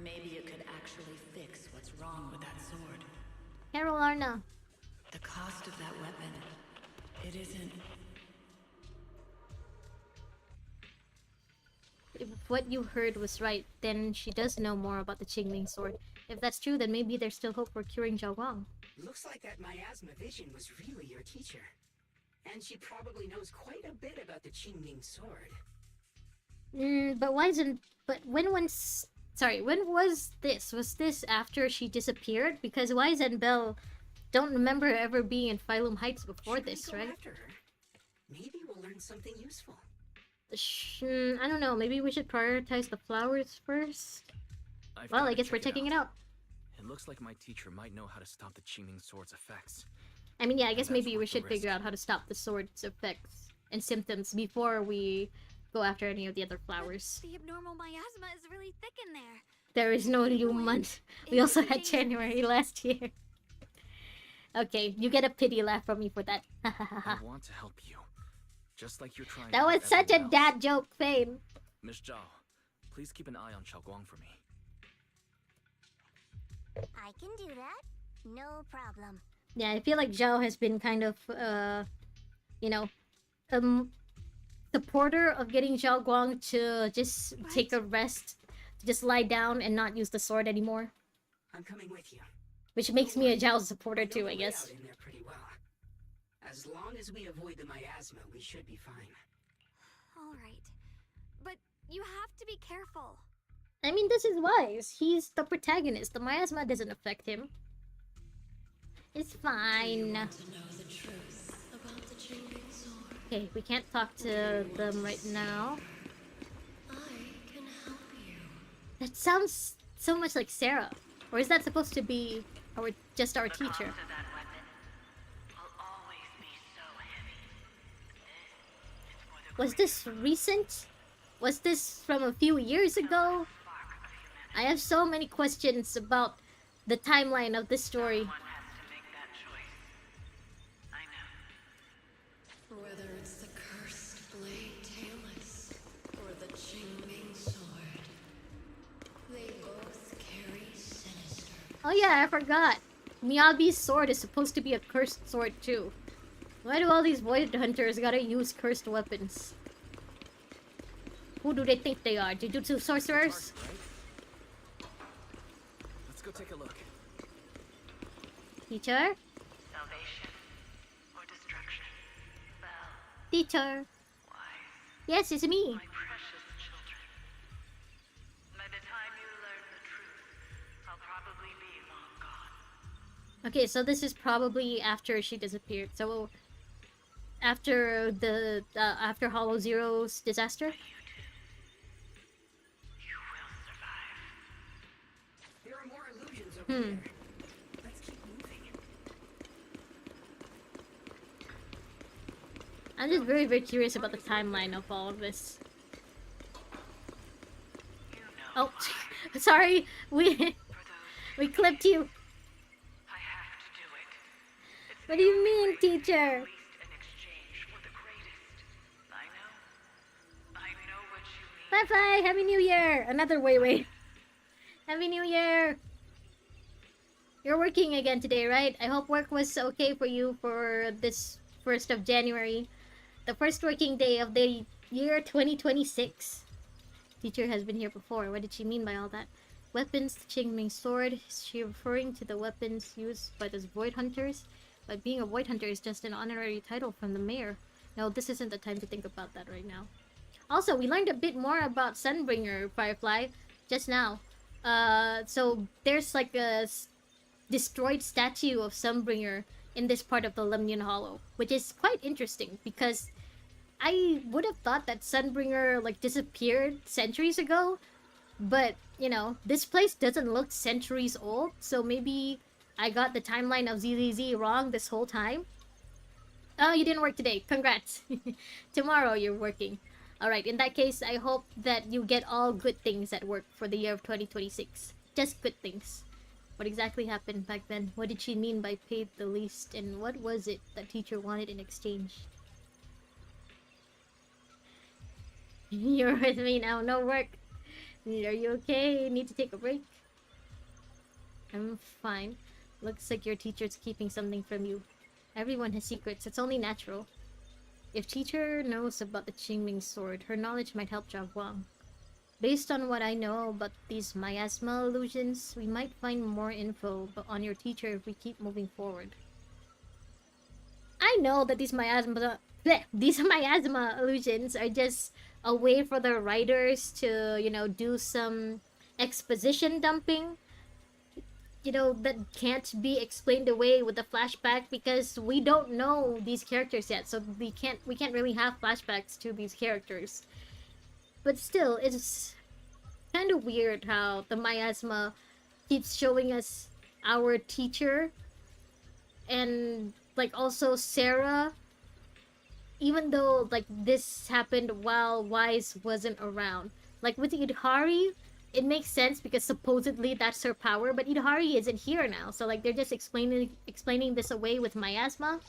maybe you could actually fix what's wrong with that sword. Carol Arna. The cost of that weapon, it isn't. If what you heard was right, then she does know more about the Qingling sword. If that's true, then maybe there's still hope for curing Zhao Guang. Looks like that miasma vision was really your teacher. And she probably knows quite a bit about the Qingling sword. But why isn't... But when was this? Was this after she disappeared? Because Wise and Bell don't remember ever being in Phylum Heights before Should we this, go right? after her? Maybe we'll learn something useful. I don't know. Maybe we should prioritize the flowers first. I've Well, gotta I guess we're check checking it out. It looks like my teacher might know how to stop the Qingling sword's effects. I mean, yeah, I guess That's maybe we worth the should figure risk. out how to stop the sword's effects and symptoms before we go after any of the other flowers. The abnormal miasma is really thick in there. There is no new month. We also had January last year. Okay, you get a pity laugh from me for that. I want to help you. Just like you're trying That to was help such a everyone else. dad joke, Fame. Miss Zhao, please keep an eye on Xiaoguang for me. I can do that. No problem. Yeah, I feel like Zhao has been kind of, you know, supporter of getting Zhao Guang to just take a rest just lie down and not use the sword anymore. I'm coming with you. Which makes me a Zhao supporter I know too, the I guess. layout in there pretty well. As long as we avoid the miasma, we should be fine. Alright. But you have to be careful. I mean, this is wise. He's the protagonist. The miasma doesn't affect him. It's Do you fine. want to know the truth about the Qingming sword? Okay, we can't talk to them right now. I can help you. That sounds so much like Sarah. Or is that supposed to be just our teacher? Cost of that weapon will always be so heavy. This is for the Was this recent? Was this from a few years ago? spark of humanity. I have so many questions about the timeline of this story. One has to make that choice. I know. Whether it's the cursed blade tailless or the Qingming sword, they both carry sinister. Oh yeah, I forgot. Miyabi's sword is supposed to be a cursed sword too. Why do all these void hunters gotta use cursed weapons? Who do they think they are? Jujutsu sorcerers? Target, right? Let's go take a look. Teacher? Salvation or destruction. Well, Teacher? wise. Yes, it's me. My precious children. By the time you learn the truth, I'll probably be long gone. Okay, so this is probably after she disappeared. So after the after Hollow Zero's disaster. You will survive. There are more illusions over there. Let's keep moving. I'm just very, very curious about the timeline of all of this. You know Oh, sorry, we for those we clipped you. I have to do it. It's What the do you only mean, way, teacher? At least in exchange for the greatest. I know what you mean. Bye bye, Happy New Year! Another wait. Happy New Year! You're working again today, right? I hope work was okay for you for this 1st of January. The first working day of the year 2026. Teacher has been here before. What did she mean by all that? Weapons, the Qingming sword. Is she referring to the weapons used by those void hunters? But being a void hunter is just an honorary title from the mayor. No, this isn't the time to think about that right now. Also, we learned a bit more about Sunbringer, Firefly, just now. So there's like a destroyed statue of Sunbringer in this part of the Lemnian Hollow, which is quite interesting because I would have thought that Sunbringer like disappeared centuries ago, but you know, this place doesn't look centuries old, so maybe I got the timeline of ZZZ wrong this whole time. Oh, you didn't work today. Congrats. Tomorrow you're working. Alright, in that case, I hope that you get all good things at work for the year of 2026. Just good things. What exactly happened back then? What did she mean by paid the least? And what was it that teacher wanted in exchange? You're with me now, no work. Are you okay? Need to take a break? I'm fine. Looks like your teacher's keeping something from you. Everyone has secrets, it's only natural. If teacher knows about the Qingming sword, her knowledge might help Zhao Guang. Based on what I know about these miasma illusions, we might find more info on your teacher if we keep moving forward. I know that these miasma illusions are just a way for the writers to, you know, do some exposition dumping. You know, that can't be explained away with a flashback because we don't know these characters yet, so we can't really have flashbacks to these characters. But still, it's kind of weird how the miasma keeps showing us our teacher and like also Sarah, even though like this happened while Wise wasn't around. Like with Idhari, it makes sense because supposedly that's her power, but Idhari isn't here now, so like they're just explaining this away with miasma.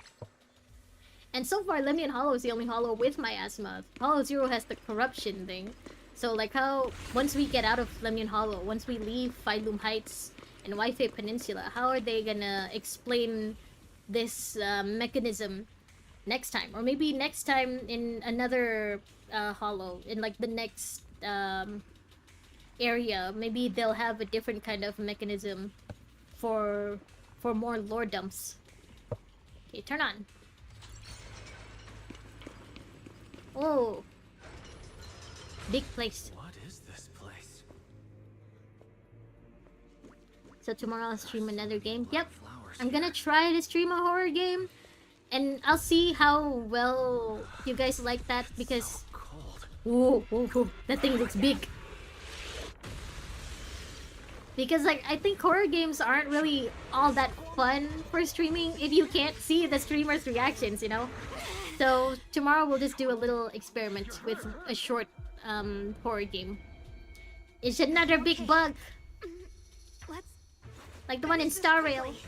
And so far, Lemnian Hollow is the only hollow with miasma. Hollow Zero has the corruption thing. So like how, once we get out of Lemnian Hollow, once we leave Phylum Heights and Waifei Peninsula, how are they gonna explain this mechanism next time? Or maybe next time in another hollow, in like the next area, maybe they'll have a different kind of mechanism for more lore dumps. Okay, turn on. Oh, big place. What is this place? So tomorrow I'll stream another game. Black Yep, flowers I'm gonna here. try to stream a horror game, and I'll see how well you guys like that because. So cold. Whoa, whoa, whoa! That thing looks big. Because like I think horror games aren't really all that fun for streaming if you can't see the streamer's reactions, you know? So tomorrow we'll just do a little experiment with a short horror game. It's another big bug. Let's Like the one in finish this Star Rail. quickly.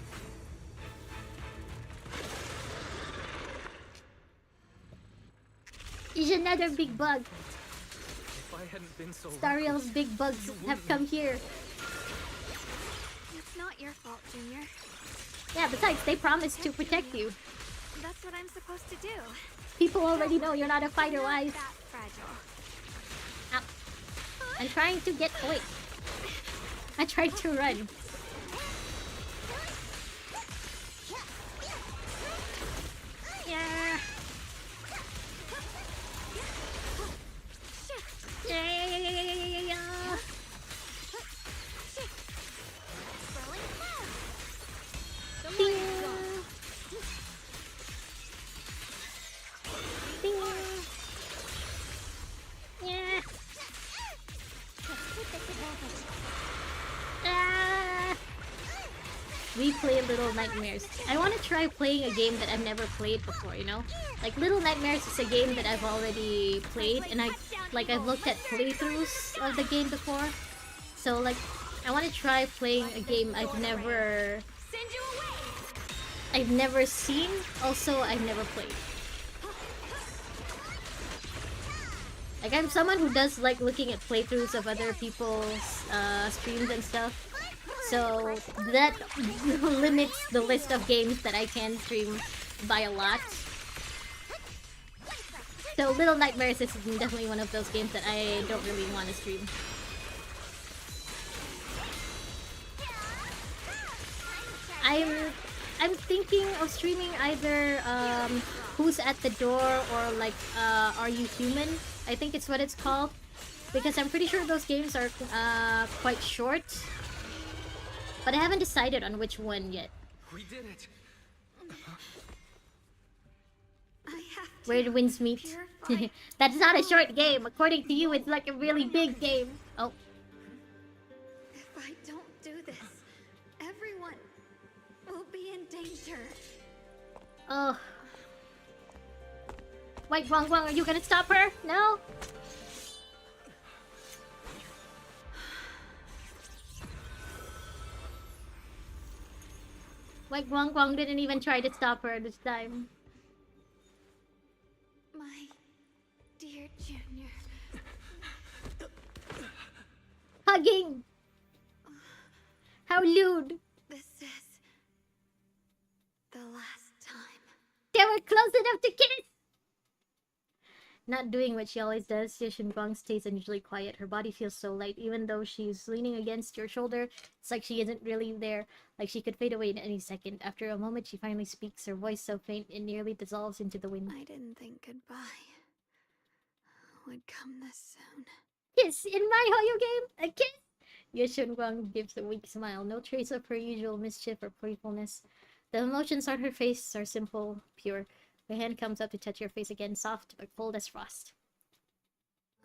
It's another big bug. If I hadn't been so Star Rail's reckless, big bugs you have wouldn't come here. It's not your fault, Junior. Yeah, besides, they promised to protect you. That's what I'm supposed to do. People already know you're not a fighter, Not wise. that fragile. Ow. I'm trying to get away. I tried to run. Yeah. Yeah. Ding. Ding. Yeah. Ah. We play Little Nightmares. I want to try playing a game that I've never played before, you know? Like Little Nightmares is a game that I've already played and I've looked at playthroughs of the game before. So like I want to try playing a game I've never seen, also I've never played. Like I'm someone who does like looking at playthroughs of other people's streams and stuff. So that limits the list of games that I can stream by a lot. So Little Nightmares is definitely one of those games that I don't really want to stream. I'm thinking of streaming either Who's at the Door or like Are You Human? I think it's what it's called. Because I'm pretty sure those games are quite short. But I haven't decided on which one yet. We did it. I have to Where the winds meet. purify. That's not a short game. According to you, it's like a really big game. Oh, If I don't do this, everyone will be in danger. oh. Wait, Wong Wong, are you gonna stop her? No? Wait, Wong Wong didn't even try to stop her this time. My dear Junior. Hugging! How lewd! This is the last time. They were close enough to kiss! Not doing what she always does, Yashin Guang stays unusually quiet. Her body feels so light, even though she's leaning against your shoulder. It's like she isn't really there, like she could fade away in any second. After a moment, she finally speaks, her voice so faint it nearly dissolves into the wind. I didn't think goodbye would come this soon. Kiss in my Hoyo game? A kiss? Yashin Guang gives a weak smile, no trace of her usual mischief or playfulness. The emotions on her face are simple, pure. Her hand comes up to touch your face again, soft but cold as frost.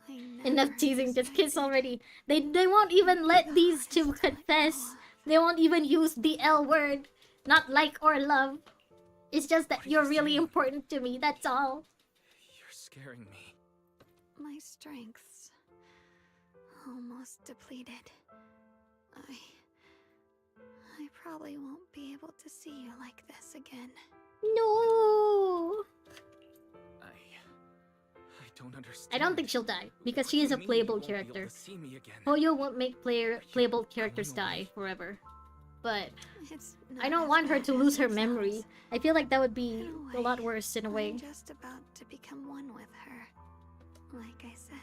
I Enough never teasing, just kiss expected already. They won't even let these two confess. They won't even use the L word. Not like or love. It's just that What are you're you really saying? important to me, that's all. You're scaring me. my strength's almost depleted. I probably won't be able to see you like this again. No! I don't understand. I don't think she'll die, because What she do is you a mean playable you won't be able character. to see me again? Hoyo won't make playable characters going away. die forever. But It's I not don't as want her bad to as lose it her memory. sounds. I feel like that would be In a lot worse in a way. I'm just about to become one with her. Like I said,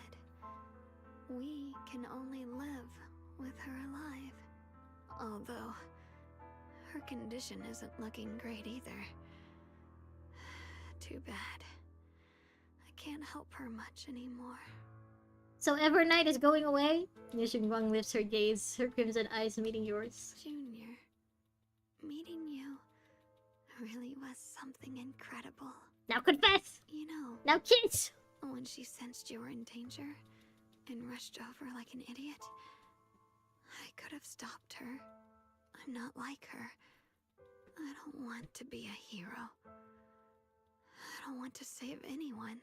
we can only live with her alive. Although, her condition isn't looking great either. Too bad. I can't help her much anymore. So Evernight is going away? Yushinguang lifts her gaze, her crimson eyes meeting yours. Junior, meeting you really was something incredible. Now confess! You know, now kiss! When she sensed you were in danger and rushed over like an idiot, I could have stopped her. I'm not like her. I don't want to be a hero. I don't want to save anyone.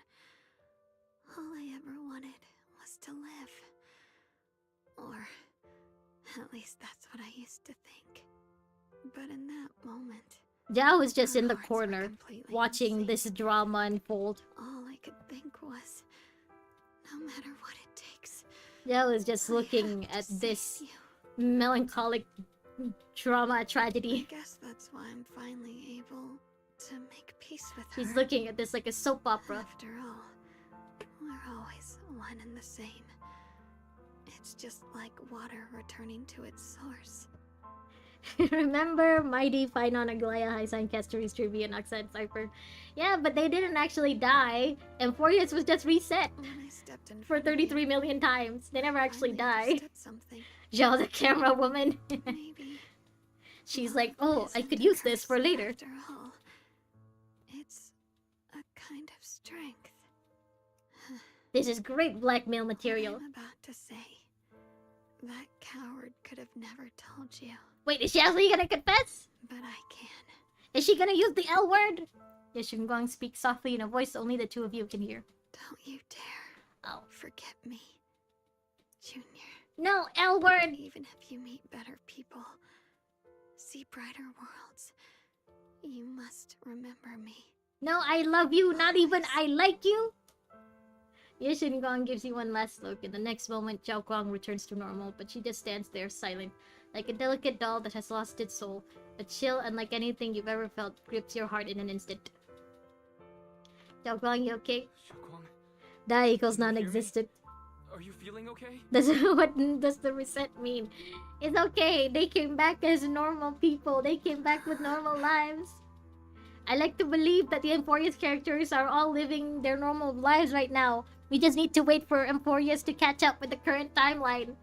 All I ever wanted was to live. Or, at least that's what I used to think. But in that moment, Zhao was just in the corner, watching this drama unfold. all I could think was, no matter what it takes, Zhao was just looking at this melancholic drama tragedy. I guess that's why I'm finally able to make peace with her. She's looking at this like a soap opera. After all, we're always one and the same. It's just like water returning to its source. Remember Mighty, Finon, Aglaya, Hysan, Castoris, Trivia, and Oxide Cypher? Yeah, but they didn't actually die. And Emphorius was just reset for 33 million times. They never actually die. Zhao, the camera woman. She's like, oh, I could use this for later. After all, it's a kind of strength. This is great blackmail material. I'm about to say, that coward could have never told you. Wait, is she actually gonna confess? But I can. Is she gonna use the L word? Yashunguang speaks softly in a voice only the two of you can hear. Don't you dare. Oh. Forget me. Junior. No, L word! Even if you meet better people, see brighter worlds, you must remember me. No, I love you, not even I like you! Yashin gives you one last look, and the next moment Zhao Guang returns to normal, but she just stands there silent, like a delicate doll that has lost its soul. A chill, unlike anything you've ever felt, grips your heart in an instant. Zhao Guang, you okay? Die equals non-existent. Are you feeling okay? What does the reset mean? It's okay, they came back as normal people. They came back with normal lives. I like to believe that the Emphorius characters are all living their normal lives right now. We just need to wait for Emphorius to catch up with the current timeline.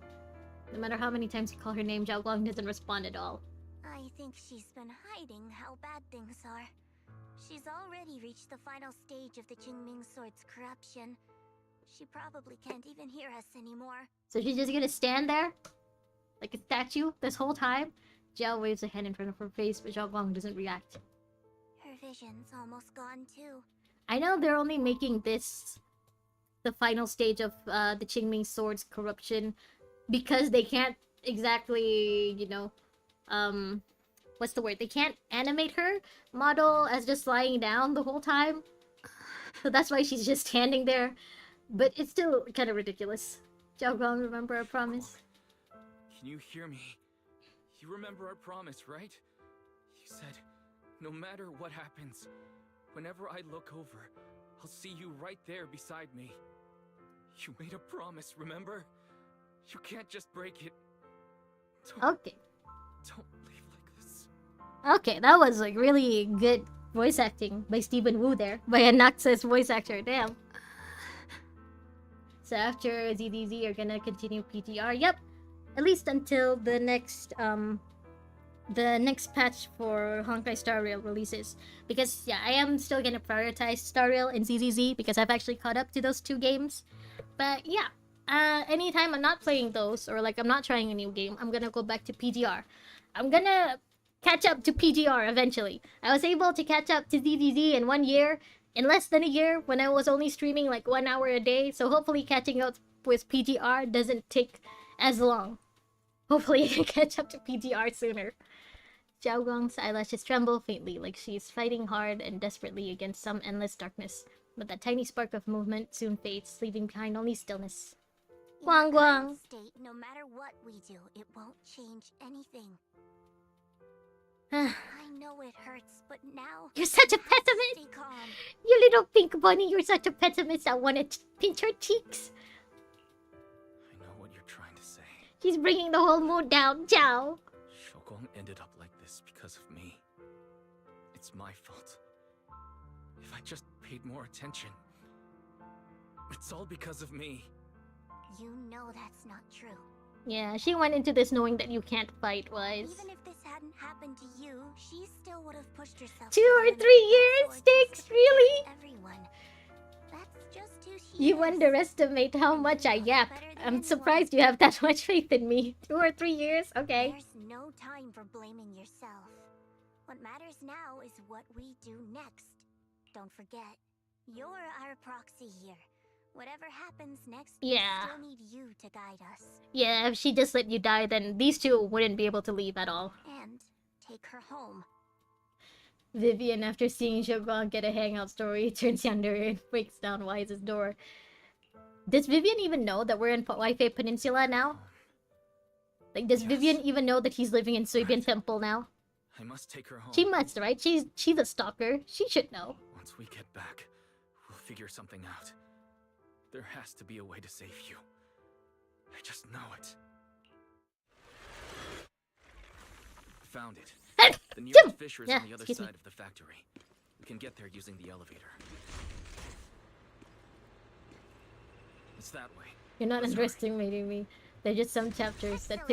No matter how many times you call her name, Zhao Guang doesn't respond at all. I think she's been hiding how bad things are. She's already reached the final stage of the Qingming Sword's corruption. She probably can't even hear us anymore. So she's just gonna stand there? Like a statue this whole time? Zhao waves a hand in front of her face, but Zhao Guang doesn't react. Her vision's almost gone too. I know they're only making this the final stage of the Qingming Sword's corruption because they can't exactly, you know, what's the word? They can't animate her model as just lying down the whole time. So that's why she's just standing there. But it's still kind of ridiculous. Zhao Guang, remember our promise? Can you hear me? You remember our promise, right? You said, no matter what happens, whenever I look over, I'll see you right there beside me. You made a promise, remember? You can't just break it. Okay. Don't leave like this. Okay, that was like really good voice acting by Stephen Wu there. By a Naxxas voice actor, damn. So after ZDZ, you're gonna continue PTR. Yep, at least until the next patch for Honkai Star Rail releases. Because yeah, I am still gonna prioritize Star Rail and ZZZ because I've actually caught up to those two games. But yeah, anytime I'm not playing those or like I'm not trying a new game, I'm gonna go back to PTR. I'm gonna catch up to PTR eventually. I was able to catch up to ZZZ in 1 year. In less than a year, when I was only streaming like 1 hour a day, so hopefully catching up with PTR doesn't take as long. Hopefully I can catch up to PTR sooner. Zhao Guang's eyelashes tremble faintly, like she is fighting hard and desperately against some endless darkness. But that tiny spark of movement soon fades, leaving behind only stillness. Guang Guang! State, no matter what we do, it won't change anything. I know it hurts, but now... You're such a pessimist! You little pink bunny, you're such a pessimist. I want to pinch her cheeks. I She's bringing the whole mood down. Ciao. Shogong ended up like this because of me. It's my fault. If I just paid more attention. It's all because of me. You know that's not true. Yeah, she went into this knowing that you can't fight, Wise. Even if this hadn't happened to you, she still would have pushed herself. 2 to or learn 3 that years, sword Sticks? just to Really? protect everyone. That's just who she You is. underestimate how much I yap. I'm surprised you have that much faith in me. 2 or 3 years? Okay. There's no time for blaming yourself. What matters now is what we do next. Don't forget, you're our proxy here. Whatever happens next, Yeah. we still need you to guide us. Yeah, if she just let you die, then these two wouldn't be able to leave at all. And take her home. Vivian, after seeing Shogong get a hangout story, turns yonder and breaks down Wise's door. Does Vivian even know that we're in Wi-Fi Peninsula now? Like, does Yes. Vivian even know that he's living in Suibin Temple now? I must take her home. She must, right? She's a stalker. She should know. Once we get back, we'll figure something out. There has to be a way to save you. I just know it. Found it. The nearest fissure is on the other excuse me. side of the factory. We can get there using the elevator. It's that way. You're not Let's hurry. underestimating me. They're just some chapters that